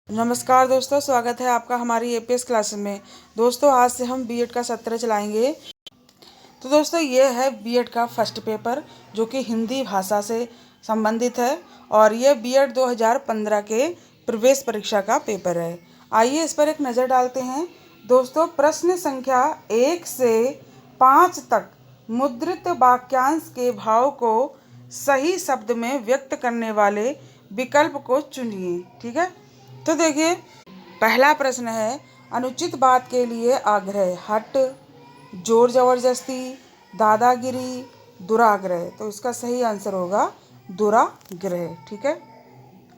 नमस्कार दोस्तों, स्वागत है आपका हमारी एपीएस क्लास में। दोस्तों आज से हम बीएड का सत्र चलाएंगे। तो दोस्तों ये है बीएड का फर्स्ट पेपर जो कि हिंदी भाषा से संबंधित है और ये बीएड 2015 के प्रवेश परीक्षा का पेपर है। आइए इस पर एक नज़र डालते हैं। दोस्तों प्रश्न संख्या 1 से 5 तक मुद्रित वाक्यांश के भाव को सही शब्द में व्यक्त करने वाले विकल्प को चुनिए। ठीक है, तो देखिए पहला प्रश्न है अनुचित बात के लिए आग्रह, हट, जोर जबरदस्ती, दादागिरी, दुराग्रह। तो इसका सही आंसर होगा दुराग्रह। ठीक है,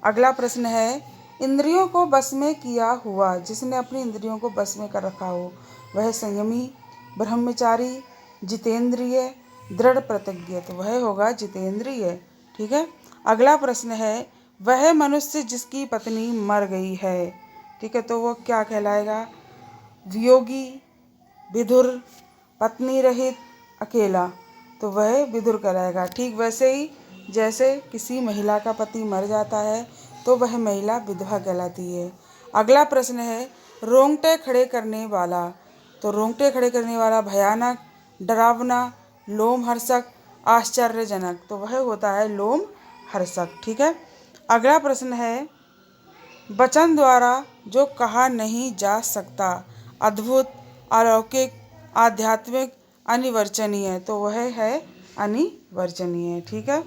अगला प्रश्न है इंद्रियों को बस में किया हुआ, जिसने अपनी इंद्रियों को बस में कर रखा हो वह संयमी, ब्रह्मचारी, जितेंद्रिय, दृढ़ प्रतिज्ञ। तो वह होगा जितेंद्रिय। ठीक है, अगला प्रश्न है वह मनुष्य जिसकी पत्नी मर गई है। ठीक है, तो वो क्या कहलाएगा? वियोगी, विधुर, पत्नी रहित, अकेला। तो वह विधुर कहलाएगा। ठीक वैसे ही जैसे किसी महिला का पति मर जाता है तो वह महिला विधवा कहलाती है। अगला प्रश्न है रोंगटे खड़े करने वाला। तो रोंगटे खड़े करने वाला भयानक, डरावना, लोमहर्षक, आश्चर्यजनक। तो वह होता है लोमहर्षक। ठीक है, अगला प्रश्न है वचन द्वारा जो कहा नहीं जा सकता, अद्भुत, अलौकिक, आध्यात्मिक, अनिवर्चनीय। तो वह है अनिवर्चनीय। ठीक है,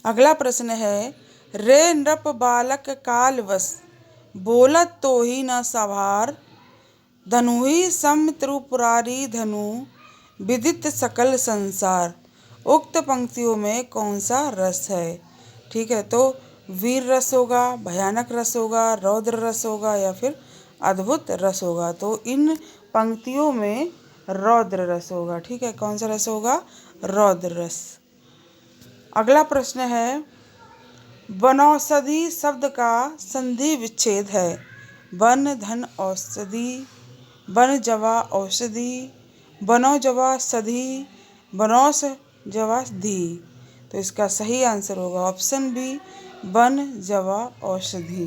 अगला प्रश्न है रे नृप बालक कालवश, बोलत तो ही न सवार, धनुहि सम त्रिपुरारी धनु, विदित सकल संसार। उक्त पंक्तियों में कौन सा रस है? ठीक है, तो वीर रस होगा, भयानक रस होगा, रौद्र रस होगा या फिर अद्भुत रस होगा। तो इन पंक्तियों में रौद्र रस होगा। ठीक है, कौन सा रस होगा? रौद्र रस। अगला प्रश्न है वनौषधि शब्द का संधि विच्छेद है, वन धन औषधि, वन जवा औषधि, वनौजवा सधि, वनौष जवा धी। तो इसका सही आंसर होगा ऑप्शन बी, वन जवा औषधि।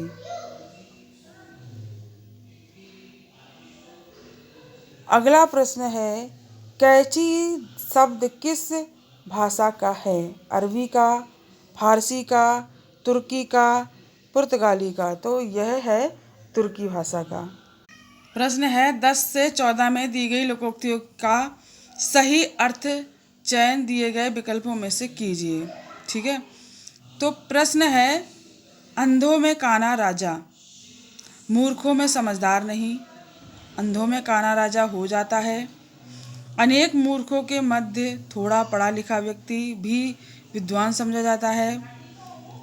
अगला प्रश्न है कैची शब्द किस भाषा का है? अरबी का, फारसी का, तुर्की का, पुर्तगाली का। तो यह है तुर्की भाषा का। प्रश्न है 10 से 14 में दी गई लोकोक्तियों का सही अर्थ चयन दिए गए विकल्पों में से कीजिए। ठीक है, तो प्रश्न है अंधों में काना राजा, मूर्खों में समझदार नहीं, अंधों में काना राजा हो जाता है, अनेक मूर्खों के मध्य थोड़ा पढ़ा लिखा व्यक्ति भी विद्वान समझा जाता है,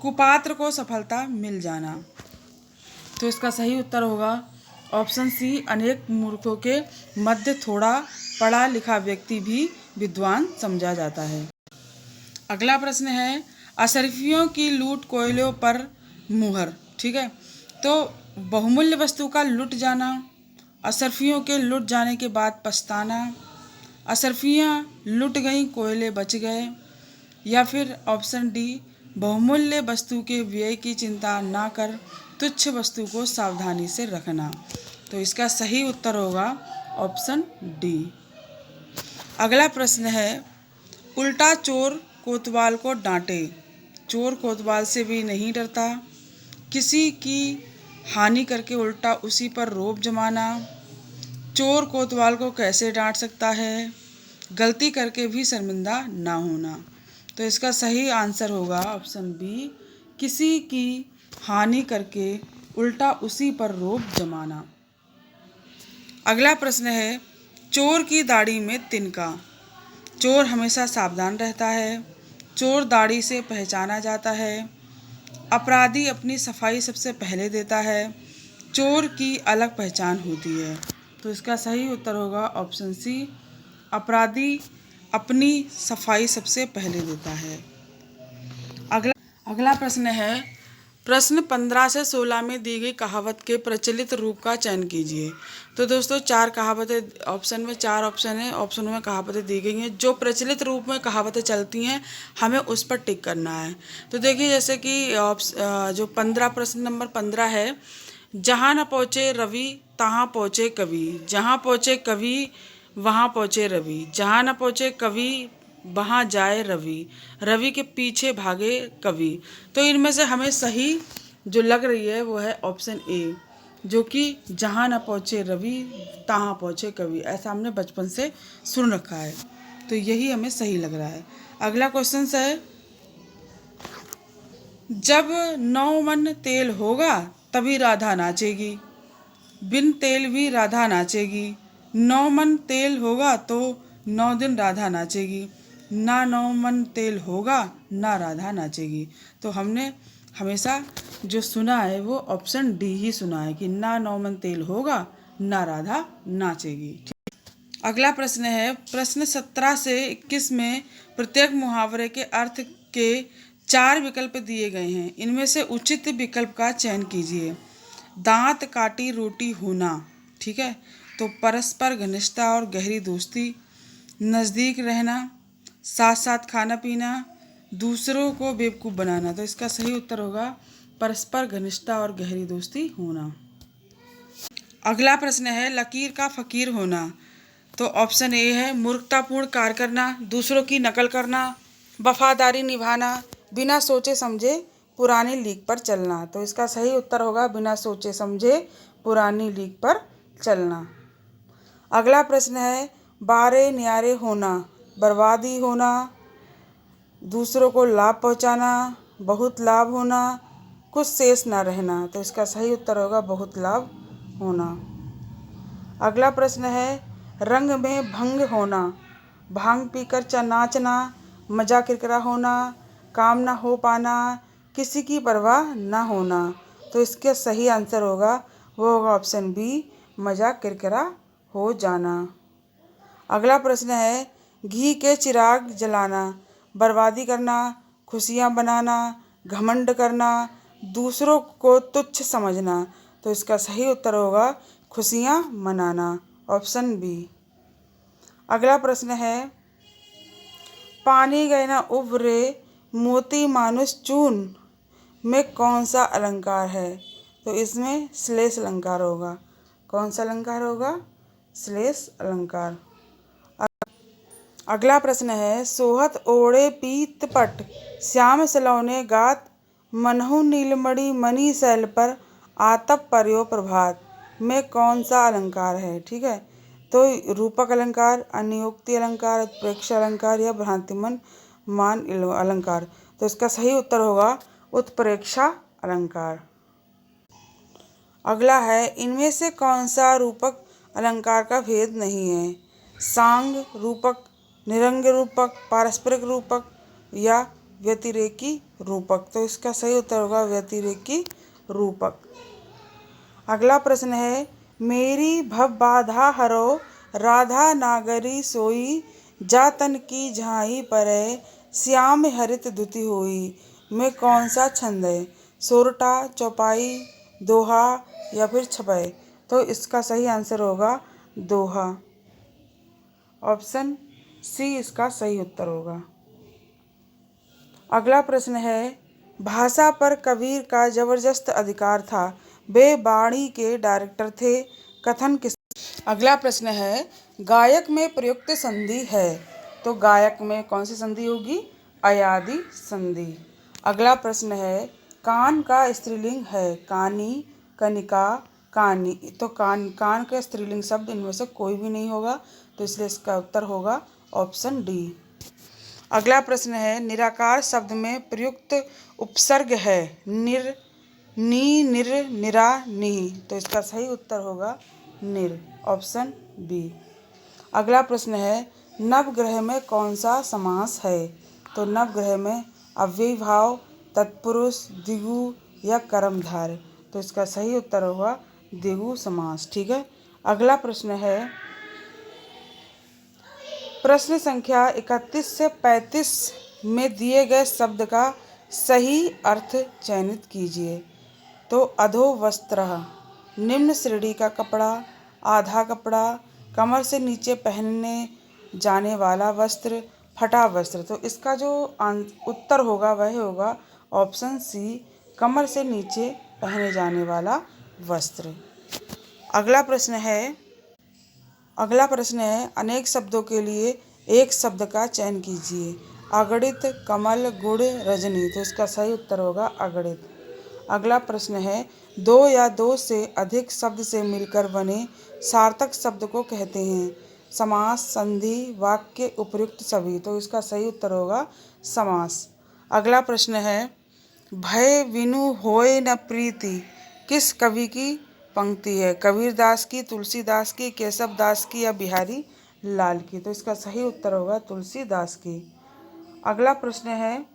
कुपात्र को सफलता मिल जाना। तो इसका सही उत्तर होगा ऑप्शन सी, अनेक मूर्खों के मध्य थोड़ा पढ़ा लिखा व्यक्ति भी विद्वान समझा जाता है। अगला प्रश्न है अशरफियों की लूट कोयलों पर मुहर। ठीक है, तो बहुमूल्य वस्तु का लुट जाना, अशरफियों के लुट जाने के बाद पछताना, अशरफियाँ लुट गईं कोयले बच गए, या फिर ऑप्शन डी बहुमूल्य वस्तु के व्यय की चिंता ना कर तुच्छ वस्तु को सावधानी से रखना। तो इसका सही उत्तर होगा ऑप्शन डी। अगला प्रश्न है उल्टा चोर कोतवाल को डांटे, चोर कोतवाल से भी नहीं डरता, किसी की हानि करके उल्टा उसी पर रौब जमाना, चोर कोतवाल को कैसे डांट सकता है, गलती करके भी शर्मिंदा ना होना। तो इसका सही आंसर होगा ऑप्शन बी, किसी की हानि करके उल्टा उसी पर रौब जमाना। अगला प्रश्न है चोर की दाढ़ी में तिनका, चोर हमेशा सावधान रहता है, चोर दाढ़ी से पहचाना जाता है, अपराधी अपनी सफाई सबसे पहले देता है, चोर की अलग पहचान होती है। तो इसका सही उत्तर होगा ऑप्शन सी, अपराधी अपनी सफाई सबसे पहले देता है। अगला प्रश्न है प्रश्न 15 से 16 में दी गई कहावत के प्रचलित रूप का चयन कीजिए। तो दोस्तों चार कहावतें ऑप्शन में, चार ऑप्शन है, ऑप्शनों में कहावतें दी गई हैं। जो प्रचलित रूप में कहावतें चलती हैं हमें उस पर टिक करना है। तो देखिए जैसे कि जो 15 प्रश्न नंबर 15 है, जहाँ न पहुँचे रवि तहाँ पहुँचे कवि, जहाँ पहुँचे कवि वहाँ पहुँचे रवि, जहाँ न पहुँचे कवि वहाँ जाए रवि, रवि के पीछे भागे कवि। तो इनमें से हमें सही जो लग रही है वो है ऑप्शन ए, जो कि जहाँ न पहुँचे रवि तहाँ पहुँचे कवि। ऐसा हमने बचपन से सुन रखा है, तो यही हमें सही लग रहा है। अगला क्वेश्चन है, जब 9 मन तेल होगा तभी राधा नाचेगी, बिन तेल भी राधा नाचेगी। 9 मन तेल होगा तो 9 दिन राधा नाचेगी, ना 9 मन तेल होगा ना राधा नाचेगी। तो हमने हमेशा जो सुना है वो ऑप्शन डी ही सुना है कि ना 9 मन तेल होगा ना राधा नाचेगी। अगला प्रश्न है, प्रश्न 17 से 21 में प्रत्येक मुहावरे के अर्थ के 4 विकल्प दिए गए हैं। इनमें से उचित विकल्प का चयन कीजिए। दांत काटी रोटी होना, ठीक है, तो परस्पर घनिष्ठता और गहरी दोस्ती, नज़दीक रहना, साथ साथ खाना पीना, दूसरों को बेवकूफ़ बनाना। तो इसका सही उत्तर होगा परस्पर घनिष्ठता और गहरी दोस्ती होना। अगला प्रश्न है, लकीर का फकीर होना। तो ऑप्शन ए है मूर्खतापूर्ण कार्य करना, दूसरों की नकल करना, वफादारी निभाना, बिना सोचे समझे पुरानी लीक पर चलना। तो इसका सही उत्तर होगा बिना सोचे समझे पुरानी लीक पर चलना। अगला प्रश्न है, बारे न्यारे होना, बर्बादी होना, दूसरों को लाभ पहुंचाना, बहुत लाभ होना, कुछ शेष ना रहना। तो इसका सही उत्तर होगा बहुत लाभ होना। अगला प्रश्न है, रंग में भंग होना, भांग पीकर नाचना, मजा किरकिरा होना, काम ना हो पाना, किसी की परवाह ना होना। तो इसका सही आंसर होगा वो होगा ऑप्शन बी, मजा किरकिरा हो जाना। अगला प्रश्न है, घी के चिराग जलाना, बर्बादी करना, खुशियाँ बनाना, घमंड करना, दूसरों को तुच्छ समझना। तो इसका सही उत्तर होगा खुशियाँ मनाना, ऑप्शन बी। अगला प्रश्न है, पानी गए न उभरे मोती मानुष चून में कौन सा अलंकार है। तो इसमें श्लेष अलंकार होगा। कौन सा अलंकार होगा? श्लेष अलंकार। अगला प्रश्न है, सोहत ओढ़े पीत पट, श्याम सलौने गात, मनहु नीलमणि मणि शैल पर, आतप पर्यो प्रभात में कौन सा अलंकार है। ठीक है, तो रूपक अलंकार, अनियोक्ति अलंकार, उत्प्रेक्षा अलंकार या भ्रांतिमान मान अलंकार। तो इसका सही उत्तर होगा उत्प्रेक्षा अलंकार। अगला है, इनमें से कौन सा रूपक अलंकार का भेद नहीं है। सांग रूपक, निरंग रूपक, पारस्परिक रूपक या व्यतिरेकी रूपक। तो इसका सही उत्तर होगा व्यतिरेकी रूपक। अगला प्रश्न है, मेरी भव बाधा हरो राधा नागरी सोई, जातन की झाई परै श्याम हरित धुति होई में कौन सा छंद है। सोरठा, चौपाई, दोहा या फिर छपै। तो इसका सही आंसर होगा दोहा, ऑप्शन सी इसका सही उत्तर होगा। अगला प्रश्न है, भाषा पर कबीर का जबरदस्त अधिकार था, वे वाणी के डायरेक्टर थे, कथन किस। अगला प्रश्न है, गायक में प्रयुक्त संधि है। तो गायक में कौन सी संधि होगी? अयादि संधि। अगला प्रश्न है, कान का स्त्रीलिंग है, कानी, कनिका, कानी। तो कान का स्त्रीलिंग शब्द इनमें से कोई भी नहीं होगा, तो इसलिए इसका उत्तर होगा ऑप्शन डी। अगला प्रश्न है, निराकार शब्द में प्रयुक्त उपसर्ग है, निर, नी, निर, निरा, नी। तो इसका सही उत्तर होगा निर, ऑप्शन बी। अगला प्रश्न है, नवग्रह में कौन सा समास है। तो नवग्रह में अव्ययीभाव, तत्पुरुष, द्विगु या कर्मधारय। तो इसका सही उत्तर होगा द्विगु समास। ठीक है, अगला प्रश्न है, प्रश्न संख्या 31 से 35 में दिए गए शब्द का सही अर्थ चयनित कीजिए। तो अधो वस्त्रः, निम्न श्रेणी का कपड़ा, आधा कपड़ा, कमर से नीचे पहनने जाने वाला वस्त्र, फटा वस्त्र। तो इसका जो उत्तर होगा वह होगा ऑप्शन सी, कमर से नीचे पहने जाने वाला वस्त्र। अगला प्रश्न है अनेक शब्दों के लिए एक शब्द का चयन कीजिए। अगणित, कमल, गुड़, रजनी। तो इसका सही उत्तर होगा अगणित। अगला प्रश्न है दो या दो से अधिक शब्द से मिलकर बने सार्थक शब्द को कहते हैं। समास, संधि, वाक्य, उपयुक्त सभी। तो इसका सही उत्तर होगा समास। अगला प्रश्न है भय बिनु होए न प्रीति किस कवि की पंक्ति है? कबीरदास की, तुलसीदास की, केशव दास की या बिहारी लाल की। तो इसका सही उत्तर होगा तुलसीदास की। अगला प्रश्न है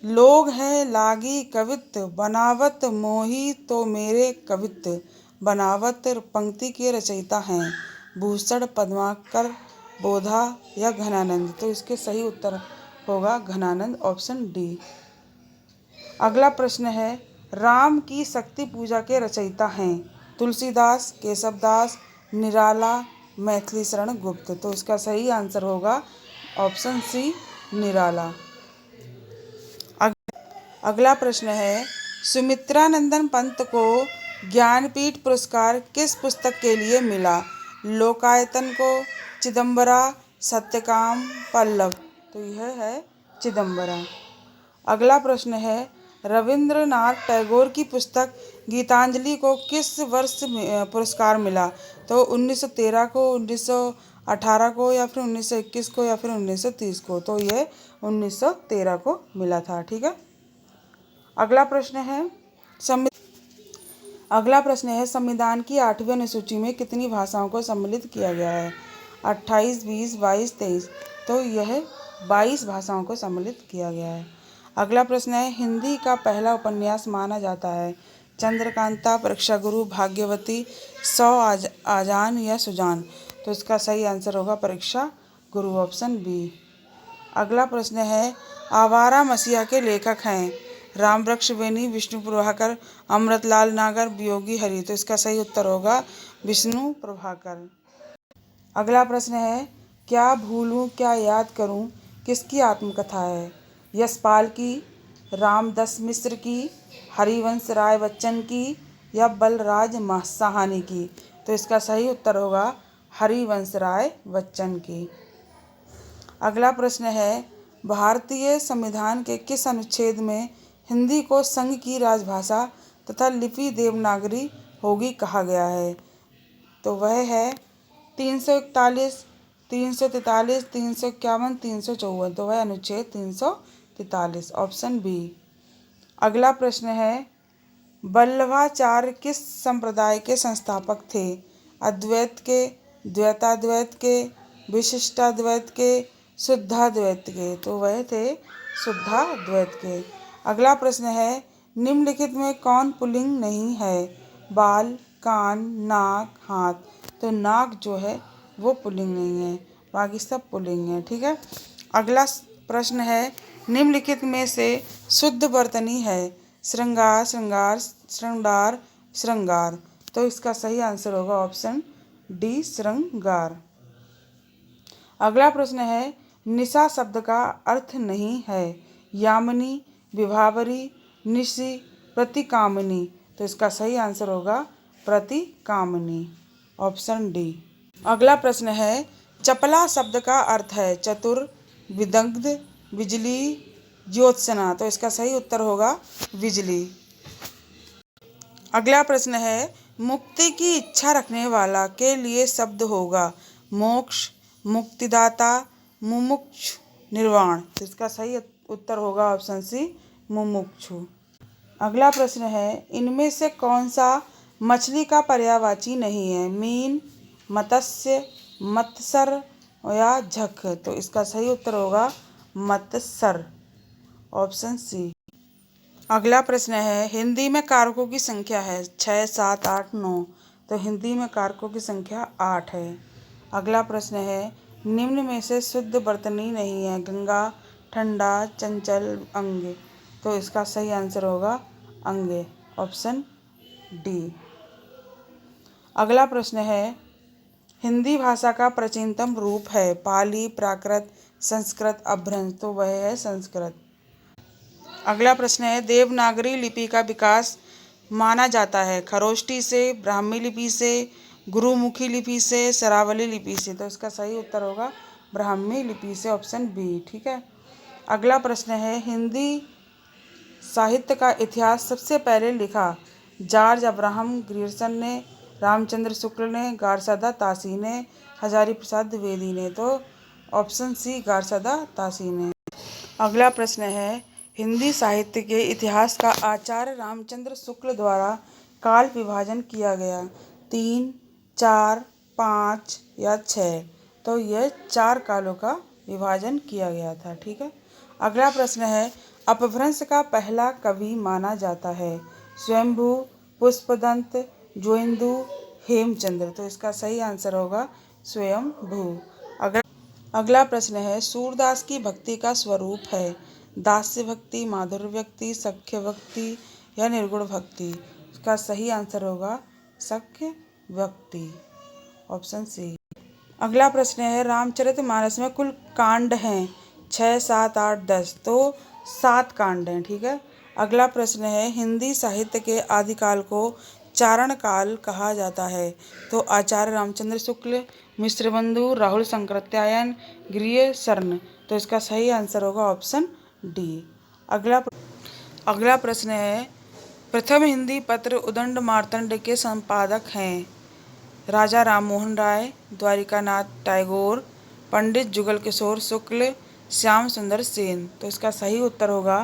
लोग हैं लागी कवित्व बनावत मोही तो मेरे कवित्व। बनावत पंक्ति के रचयिता हैं भूषण, पद्माकर, बोधा या घनानंद। तो इसके सही उत्तर होगा घनानंद, ऑप्शन डी। अगला प्रश्न है राम की शक्ति पूजा के रचयिता हैं तुलसीदास, केशवदास, निराला, मैथिली शरण गुप्त। तो इसका सही आंसर होगा ऑप्शन सी, निराला। अगला प्रश्न है सुमित्रानंदन पंत को ज्ञानपीठ पुरस्कार किस पुस्तक के लिए मिला? लोकायतन को, चिदंबरा, सत्यकाम, पल्लव। तो यह है चिदंबरा। अगला प्रश्न है रविंद्रनाथ टैगोर की पुस्तक गीतांजलि को किस वर्ष पुरस्कार मिला? तो 1913 को, 1918 को या फिर 1921 को या फिर 1930 को। तो यह 1913 को मिला था। ठीक है। अगला प्रश्न है संविधान की 8वीं अनुसूची में कितनी भाषाओं को सम्मिलित किया गया है? 28, 20, 22, 23। तो यह 22 भाषाओं को सम्मिलित किया गया है। अगला प्रश्न है हिंदी का पहला उपन्यास माना जाता है चंद्रकांता, परीक्षा गुरु, भाग्यवती, 100 आजान या सुजान। तो इसका सही आंसर होगा परीक्षा गुरु, ऑप्शन बी। अगला प्रश्न है आवारा मसीहा के लेखक हैं रामवृक्ष बेनी, विष्णु प्रभाकर, अमृतलाल नागर, वियोगी हरि। तो इसका सही उत्तर होगा विष्णु प्रभाकर। अगला प्रश्न है क्या भूलूं क्या याद करूं किसकी आत्मकथा है? यशपाल की, रामदास मिश्र की, हरिवंश राय बच्चन की या बलराज साहनी की। तो इसका सही उत्तर होगा हरिवंश राय बच्चन की। अगला प्रश्न है भारतीय संविधान के किस अनुच्छेद में हिंदी को संघ की राजभाषा तथा लिपि देवनागरी होगी कहा गया है? तो वह है 341, 343, 351, 354। तो वह अनुच्छेद 343, ऑप्शन बी। अगला प्रश्न है वल्लभाचार्य किस संप्रदाय के संस्थापक थे? अद्वैत के, द्वैताद्वैत के, विशिष्टाद्वैत के, शुद्धाद्वैत के। तो वह थे शुद्धाद्वैत के। अगला प्रश्न है निम्नलिखित में कौन पुल्लिंग नहीं है? बाल, कान, नाक, हाथ। तो नाक जो है वो पुल्लिंग नहीं है, बाकी सब पुल्लिंग है। ठीक है। अगला प्रश्न है निम्नलिखित में से शुद्ध वर्तनी है? श्रृंगार, श्रृंगार, श्रृंगार, श्रृंगार। तो इसका सही आंसर होगा ऑप्शन डी, श्रृंगार। अगला प्रश्न है निशा शब्द का अर्थ नहीं है यामिनी, विभावरी, निशि, प्रतिकामिनी। तो इसका सही आंसर होगा प्रतिकामिनी, ऑप्शन डी। अगला प्रश्न है चपला शब्द का अर्थ है चतुर, विदग्ध, बिजली, ज्योत्सना। तो इसका सही उत्तर होगा बिजली। अगला प्रश्न है मुक्ति की इच्छा रखने वाला के लिए शब्द होगा मोक्ष, मुक्तिदाता, मुमुक्षु, निर्वाण। तो इसका सही उत्तर होगा ऑप्शन सी, मुमुक्षु। अगला प्रश्न है इनमें से कौन सा मछली का पर्यायवाची नहीं है? मीन, मत्स्य, मत्सर या झख। तो इसका सही उत्तर होगा मत्सर, ऑप्शन सी। अगला प्रश्न है हिंदी में कारकों की संख्या है 6, 7, 8, 9। तो हिंदी में कारकों की संख्या 8 है। अगला प्रश्न है निम्न में से शुद्ध वर्तनी नहीं है? गंगा, ठंडा, चंचल, अंग। तो इसका सही आंसर होगा अंगे, ऑप्शन डी। अगला प्रश्न है, हिंदी भाषा का प्राचीनतम रूप है पाली, प्राकृत, संस्कृत, अपभ्रंश, तो वह है संस्कृत। अगला प्रश्न है, देवनागरी लिपि का विकास माना जाता है खरोष्टी से, ब्राह्मी लिपि से, गुरुमुखी लिपि से, शरावली लिपि से, तो इसका सही उत्तर होगा ब्राह्मी लिपि से, ऑप्शन बी। ठीक है। अगला प्रश्न है, हिंदी साहित्य का इतिहास सबसे पहले लिखा जॉर्ज अब्राहम ग्रियर्सन ने, रामचंद्र शुक्ल ने, गारसादा तासी ने, हजारी प्रसाद द्विवेदी ने, तो ऑप्शन सी गारसादा तासी ने। अगला प्रश्न है, हिंदी साहित्य के इतिहास का आचार्य रामचंद्र शुक्ल द्वारा काल विभाजन किया गया 3, 4, 5 या 6, तो यह 4 कालों का विभाजन किया गया था। ठीक है। अगला प्रश्न है, अपभ्रंश का पहला कवि माना जाता है स्वयंभू, पुष्पदंत, जोइंदू, हेमचंद्र, तो इसका सही आंसर होगा स्वयंभू। अगला प्रश्न है, सूरदास की भक्ति का स्वरूप है दास्य भक्ति, माधुर्य भक्ति, सख्य भक्ति या निर्गुण भक्ति, इसका सही आंसर होगा सख्य भक्ति, ऑप्शन सी। अगला प्रश्न है, रामचरितमानस में कुल कांड हैं 6, 7, 8, 10, तो 7 कांड हैं। ठीक है। अगला प्रश्न है, हिंदी साहित्य के आदिकाल को चारण काल कहा जाता है, तो आचार्य रामचंद्र शुक्ल, मिश्रबंधु, राहुल शंकराचार्य, ग्रियर्सन, तो इसका सही आंसर होगा ऑप्शन डी। अगला प्रश्न है, प्रथम हिंदी पत्र उदंड मार्तंड के संपादक हैं राजा राममोहन राय, द्वारिकानाथ टैगोर, पंडित जुगल किशोर शुक्ल, श्याम सुंदर सेन, तो इसका सही उत्तर होगा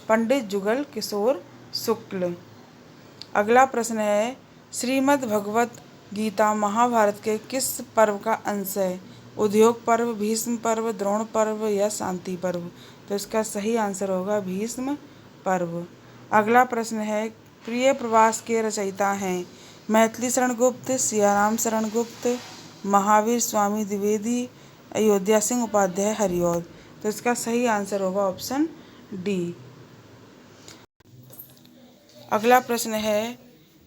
पंडित जुगल किशोर शुक्ल। अगला प्रश्न है, श्रीमद् भगवत गीता महाभारत के किस पर्व का अंश है उद्योग पर्व, भीष्म पर्व, द्रोण पर्व या शांति पर्व, तो इसका सही आंसर होगा भीष्म पर्व। अगला प्रश्न है, प्रिय प्रवास के रचयिता हैं मैथिली शरण गुप्त, सियाराम शरण गुप्त, महावीर स्वामी द्विवेदी, अयोध्या सिंह उपाध्याय हरिऔध, तो इसका सही आंसर होगा ऑप्शन डी। अगला प्रश्न है,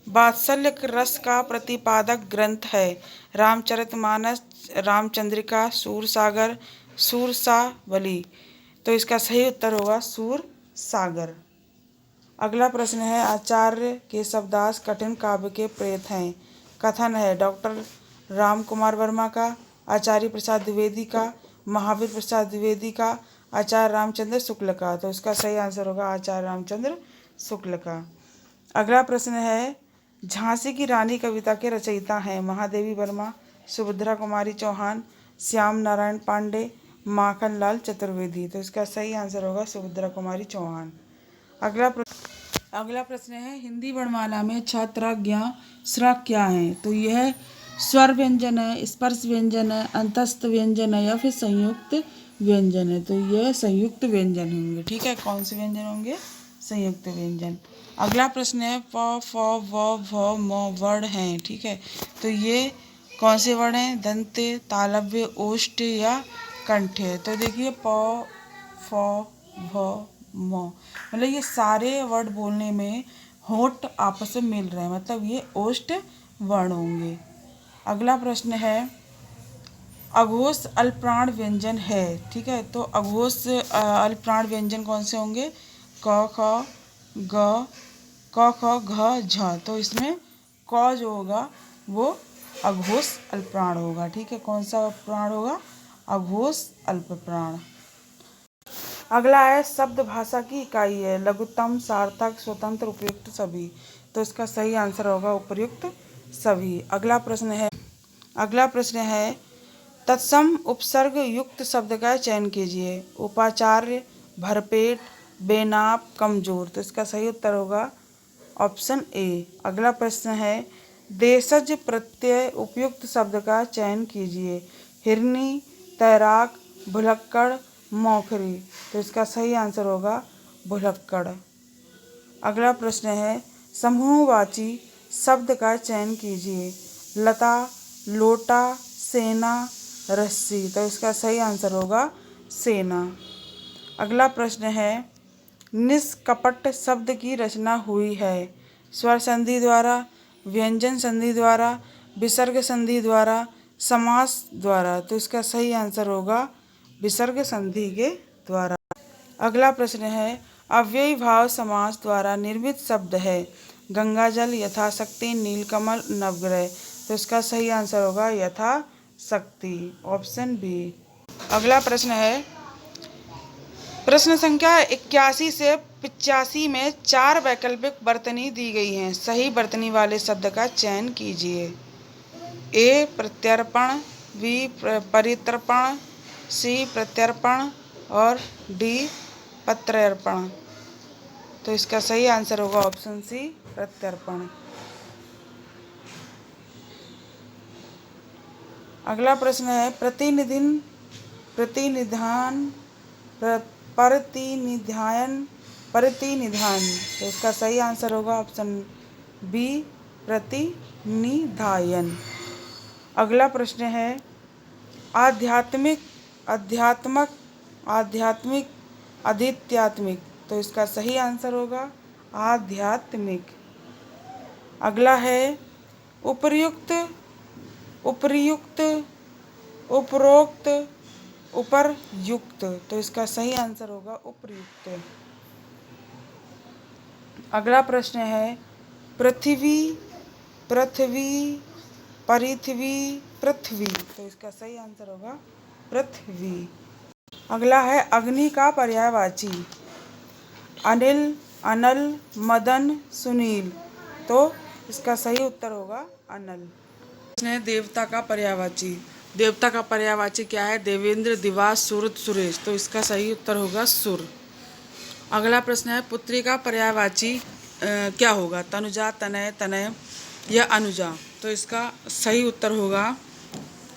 वात्सल्य रस का प्रतिपादक ग्रंथ है रामचरितमानस, रामचंद्रिका, सूरसागर, सूरसावली, तो इसका सही उत्तर होगा सूरसागर। अगला प्रश्न है, आचार्य केशवदास कठिन काव्य के प्रेत हैं कथन है डॉक्टर राम कुमार वर्मा का, आचार्य प्रसाद द्विवेदी का, महावीर प्रसाद द्विवेदी का, आचार्य रामचंद्र शुक्ल का, तो इसका सही आंसर होगा आचार्य रामचंद्र शुक्ल का। अगला प्रश्न है, झांसी की रानी कविता के रचयिता हैं महादेवी वर्मा, सुभद्रा कुमारी चौहान, श्याम नारायण पांडे, माखनलाल चतुर्वेदी, तो इसका सही आंसर होगा सुभद्रा कुमारी चौहान। अगला प्रश्न है, हिंदी वर्णमाला में छात्राज्ञा स्वर क्या है, तो यह स्वर व्यंजन है, स्पर्श व्यंजन है, अंतस्थ व्यंजन है या फिर संयुक्त व्यंजन है, तो यह संयुक्त व्यंजन होंगे। ठीक है। कौन से व्यंजन होंगे? संयुक्त व्यंजन। अगला प्रश्न है, प, फ, व, भ, म वर्ण हैं। ठीक है। तो ये कौन से वर्ण हैं? दंत्य, तालव्य, ओष्ठ या कंठ्य। तो देखिए प, फ, भ, म, मतलब ये सारे वर्ड बोलने में होंठ आपस में मिल रहे हैं, मतलब ये ओष्ठ वर्ण होंगे। अगला प्रश्न है, अघोष अल्पप्राण व्यंजन है। ठीक है। तो अघोष अल्पप्राण व्यंजन कौन से होंगे? क, ख, ग, क, ख, घ, झ, तो इसमें क जो होगा वो अघोष अल्पप्राण होगा। ठीक है। कौन सा प्राण होगा? अघोष अल्पप्राण। अगला है, शब्द भाषा की इकाई है लघुत्तम, सार्थक, स्वतंत्र, उपयुक्त, सभी, तो इसका सही आंसर होगा उपयुक्त सभी। अगला प्रश्न है, तत्सम उपसर्ग युक्त शब्द का चयन कीजिए उपाचार्य, भरपेट, बेनाप, कमजोर, तो इसका सही उत्तर होगा ऑप्शन ए। अगला प्रश्न है, देशज प्रत्यय उपयुक्त शब्द का चयन कीजिए हिरनी, तैराक, भुलक्कड़, मौखरी, तो इसका सही आंसर होगा भुलक्कड़। अगला प्रश्न है, समूहवाची शब्द का चयन कीजिए लता, लोटा, सेना, रस्सी, तो इसका सही आंसर होगा सेना। अगला प्रश्न है, निष्कपट शब्द की रचना हुई है? स्वर संधि द्वारा, व्यंजन संधि द्वारा, विसर्ग संधि द्वारा, समास द्वारा। तो इसका सही आंसर होगा विसर्ग संधि के द्वारा। अगला प्रश्न है, अव्ययी भाव समास द्वारा निर्मित शब्द है? गंगाजल, यथाशक्ति, नीलकमल, नवग्रह। तो इसका सही आंसर होगा यथाशक्ति, ऑप्शन बी। अगला प्रश्न है, प्रश्न संख्या 81 से 85 में 4 वैकल्पिक वर्तनी दी गई हैं। सही वर्तनी वाले शब्द का चयन कीजिए। ए प्रत्यर्पण, बी परितर्पण, सी प्रत्यर्पण और डी प्रत्यर्पण। तो इसका सही आंसर होगा ऑप्शन सी प्रत्यर्पण। अगला प्रश्न है, प्रतिनिधान, प्रतिनिधान। तो इसका सही आंसर होगा ऑप्शन बी प्रतिनिधायन। अगला प्रश्न है, आध्यात्मिक, अध्यात्मक, आध्यात्मिक, आध्यात्मिक। तो इसका सही आंसर होगा आध्यात्मिक। अगला है, उपर्युक्त, उपर्युक्त, उपरोक्त, उपरयुक्त। तो इसका सही आंसर होगा उपयुक्त। अगला प्रश्न है, पृथ्वी, पृथ्वी, पृथ्वी, पृथ्वी। तो इसका सही आंसर होगा पृथ्वी। अगला है, अग्नि का पर्यायवाची? अनिल, अनल, मदन, सुनील। तो इसका सही उत्तर होगा अनल। प्रश्न है, देवता का पर्यायवाची? देवता का पर्यायवाची क्या है? देवेंद्र, दिवा, सूर्य, सुरेश। तो इसका सही उत्तर होगा सुर। अगला प्रश्न है, पुत्री का पर्यायवाची क्या होगा? तनुजा, तनय, तनय या अनुजा। तो इसका सही उत्तर होगा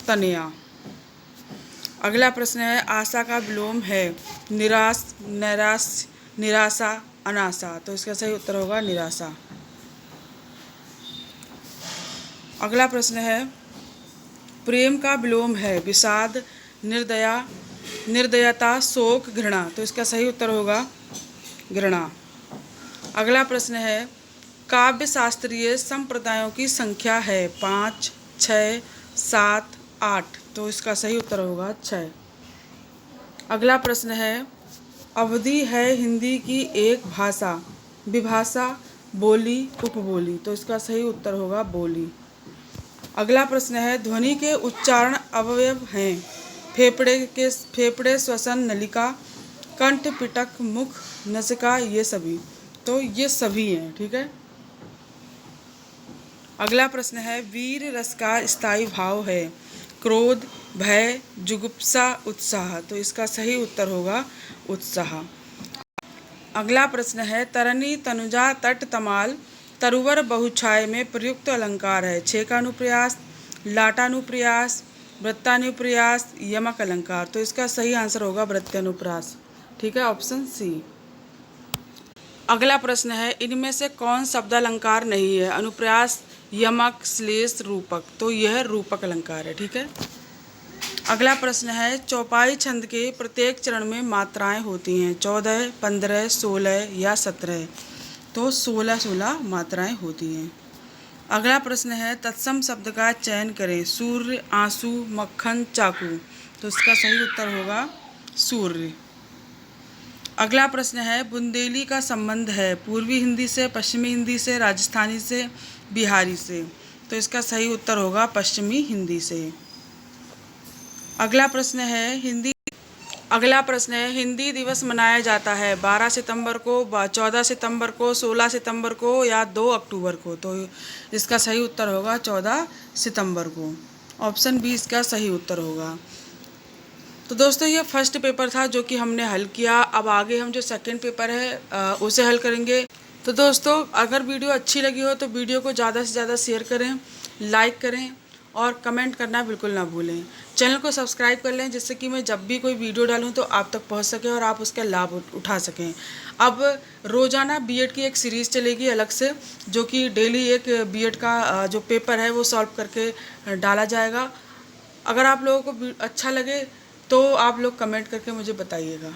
तनया। अगला प्रश्न है, आशा का विलोम है? निराश, नैराश, निराशा, अनाशा। तो इसका सही उत्तर होगा निराशा। अगला प्रश्न है, प्रेम का विलोम है? विषाद, निर्दया, निर्दयता, शोक, घृणा। तो इसका सही उत्तर होगा घृणा। अगला प्रश्न है, काव्य शास्त्रीय संप्रदायों की संख्या है? 5, 6, 7, 8। तो इसका सही उत्तर होगा 6। अगला प्रश्न है, अवधि है हिंदी की एक भाषा? विभाषा, बोली, उपबोली। तो इसका सही उत्तर होगा बोली। अगला प्रश्न है, ध्वनि के उच्चारण अवयव हैं? फेफड़े, श्वसन नलिका, कंठ, पिटक, मुख, नसिका, ये सभी। तो ये सभी हैं, ठीक है। अगला प्रश्न है, वीर रस का स्थायी भाव है? क्रोध, भय, जुगुप्सा, उत्साह। तो इसका सही उत्तर होगा उत्साह। अगला प्रश्न है, तरनी, तनुजा, तट, तमाल, तरुवर बहुछाय में प्रयुक्त अलंकार है? छेकानुप्रयास, लाटानुप्रयास, वृत्तानुप्रयास, यमक अलंकार। तो इसका सही आंसर होगा वृत्तानुप्रास, ठीक है, ऑप्शन सी। अगला प्रश्न है, इनमें से कौन शब्द अलंकार नहीं है? अनुप्रास, यमक, श्लेष, रूपक। तो यह रूपक अलंकार है, ठीक है। अगला प्रश्न है, चौपाई छंद के प्रत्येक चरण में मात्राएं होती हैं? 14, 15, 16 या 17। तो 16 मात्राएं होती हैं। अगला प्रश्न है, तत्सम शब्द का चयन करें? सूर्य, आंसू, मक्खन, चाकू। तो इसका सही उत्तर होगा सूर्य। अगला प्रश्न है, बुंदेली का संबंध है? पूर्वी हिंदी से, पश्चिमी हिंदी से, राजस्थानी से, बिहारी से। तो इसका सही उत्तर होगा पश्चिमी हिंदी से। अगला प्रश्न है, हिंदी दिवस मनाया जाता है 12 सितंबर को, 14 सितंबर को, 16 सितंबर को या 2 अक्टूबर को। तो इसका सही उत्तर होगा 14 सितंबर को, ऑप्शन बी इसका सही उत्तर होगा। तो दोस्तों, ये फर्स्ट पेपर था जो कि हमने हल किया। अब आगे हम जो सेकंड पेपर है उसे हल करेंगे। तो दोस्तों, अगर वीडियो अच्छी लगी हो तो वीडियो को ज़्यादा से ज़्यादा शेयर करें, लाइक करें और कमेंट करना बिल्कुल ना भूलें। चैनल को सब्सक्राइब कर लें जिससे कि मैं जब भी कोई वीडियो डालूं तो आप तक पहुंच सके और आप उसका लाभ उठा सकें। अब रोज़ाना बीएड की एक सीरीज़ चलेगी अलग से, जो कि डेली एक बीएड का जो पेपर है वो सॉल्व करके डाला जाएगा। अगर आप लोगों को अच्छा लगे तो आप लोग कमेंट करके मुझे बताइएगा।